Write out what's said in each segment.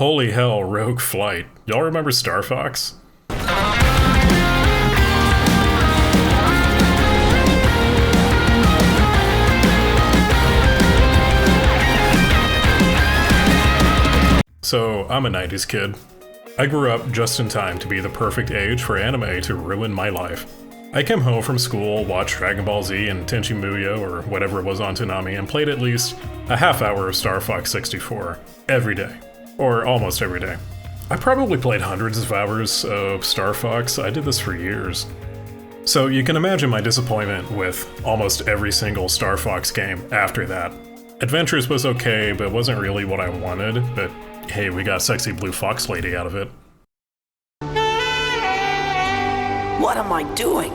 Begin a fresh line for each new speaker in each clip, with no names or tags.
Holy hell, Rogue Flight. Y'all remember Star Fox? So, I'm a 90s kid. I grew up just in time to be the perfect age for anime to ruin my life. I came home from school, watched Dragon Ball Z and Tenchi Muyo or whatever it was on Toonami, and played at least a half hour of Star Fox 64 every day. Or almost every day. I probably played hundreds of hours of Star Fox. I did this for years. So you can imagine my disappointment with almost every single Star Fox game after that. Adventures was okay, but wasn't really what I wanted, but hey, we got sexy blue fox lady out of it.
What am I doing?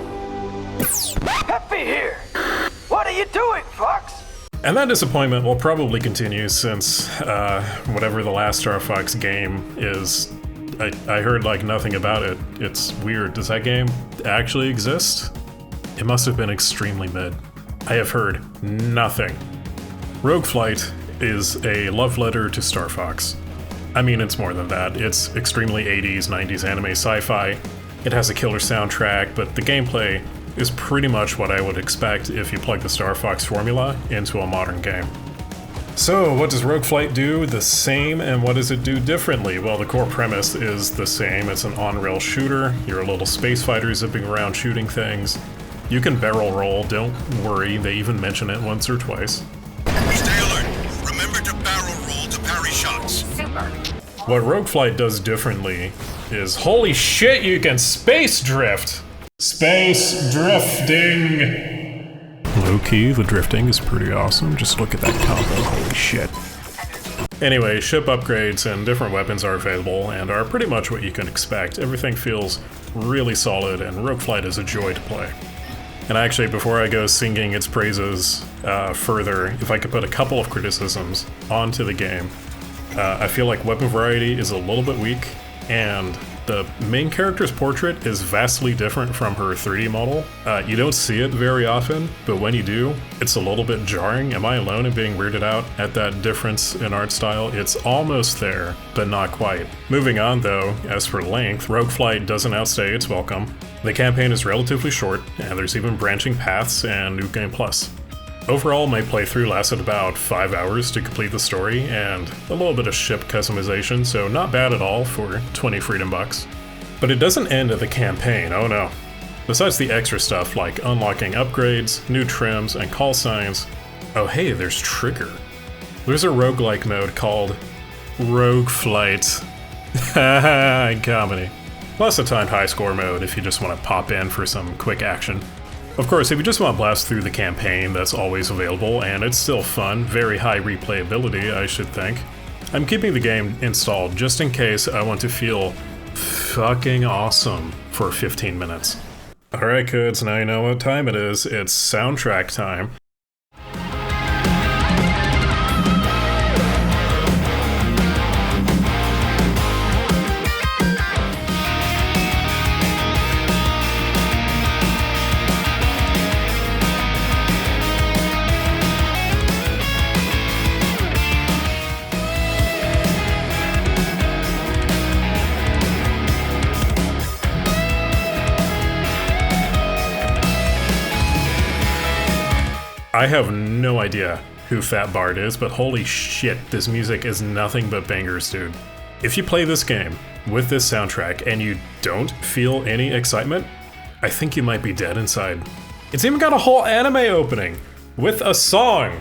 Happy here! What are you doing, Fox?
And that disappointment will probably continue since, whatever the last Star Fox game is, I heard like nothing about it. It's weird. Does that game actually exist? It must have been extremely mid. I have heard nothing. Rogue Flight is a love letter to Star Fox. I mean, it's more than that. It's extremely 80s, 90s anime sci-fi. It has a killer soundtrack, but the gameplay is pretty much what I would expect if you plug the Star Fox formula into a modern game. So, what does Rogue Flight do the same, and what does it do differently? Well, the core premise is the same. It's an on-rail shooter. You're a little space fighter zipping around shooting things. You can barrel roll, don't worry, they even mention it once or twice.
Stay alert. Remember to barrel roll to parry shots.
Super.
What Rogue Flight does differently is, holy shit, you can space drift! Space drifting! Low-key, the drifting is pretty awesome. Just look at that combo, holy shit. Anyway, ship upgrades and different weapons are available and are pretty much what you can expect. Everything feels really solid and Rogue Flight is a joy to play. And actually, before I go singing its praises further, if I could put a couple of criticisms onto the game, I feel like weapon variety is a little bit weak, and the main character's portrait is vastly different from her 3D model. You don't see it very often, but when you do, it's a little bit jarring. Am I alone in being weirded out at that difference in art style? It's almost there, but not quite. Moving on though, as for length, Rogue Flight doesn't outstay its welcome. The campaign is relatively short, and there's even branching paths and New Game Plus. Overall, my playthrough lasted about 5 hours to complete the story, and a little bit of ship customization, so not bad at all for 20 freedom bucks. But it doesn't end at the campaign, oh no. Besides the extra stuff like unlocking upgrades, new trims, and call signs, oh hey, there's Trigger. There's a roguelike mode called Rogue Flight. Haha, comedy. Plus a timed high score mode if you just want to pop in for some quick action. Of course, if you just want to blast through the campaign, that's always available, and it's still fun, very high replayability, I should think. I'm keeping the game installed just in case I want to feel fucking awesome for 15 minutes. Alright kids, now you know what time it is. It's soundtrack time. I have no idea who Fat Bart is, but holy shit, this music is nothing but bangers, dude. If you play this game with this soundtrack and you don't feel any excitement, I think you might be dead inside. It's even got a whole anime opening with a song.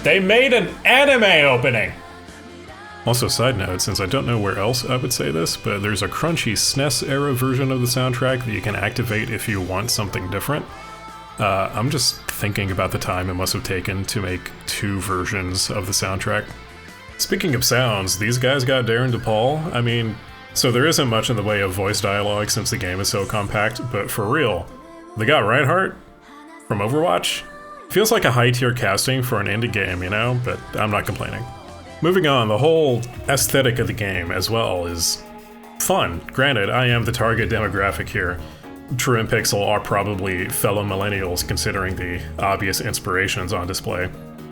They made an anime opening! Also, side note, since I don't know where else I would say this, but there's a crunchy SNES era version of the soundtrack that you can activate if you want something different. I'm just thinking about the time it must have taken to make 2 versions of the soundtrack. Speaking of sounds, these guys got Darren DePaul. I mean, so there isn't much in the way of voice dialogue since the game is so compact, but for real, they got Reinhardt from Overwatch. Feels like a high-tier casting for an indie game, you know, but I'm not complaining. Moving on, the whole aesthetic of the game as well is fun. Granted, I am the target demographic here. Truant Pixel are probably fellow millennials considering the obvious inspirations on display.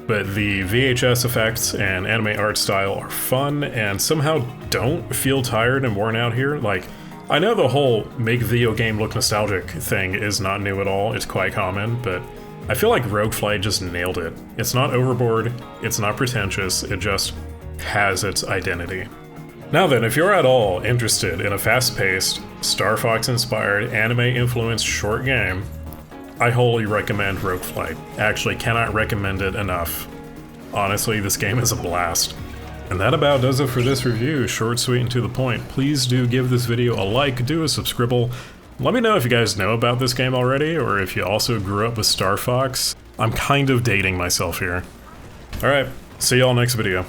But the VHS effects and anime art style are fun and somehow don't feel tired and worn out here. Like, I know the whole make video game look nostalgic thing is not new at all, it's quite common, but I feel like Rogueflight just nailed it. It's not overboard, it's not pretentious, it just has its identity. Now then, if you're at all interested in a fast-paced, Star Fox-inspired, anime-influenced short game, I wholly recommend Rogueflight. Actually, cannot recommend it enough. Honestly, this game is a blast. And that about does it for this review, short, sweet, and to the point. Please do give this video a like, do a subscribble. Let me know if you guys know about this game already, or if you also grew up with Star Fox. I'm kind of dating myself here. Alright, see y'all next video.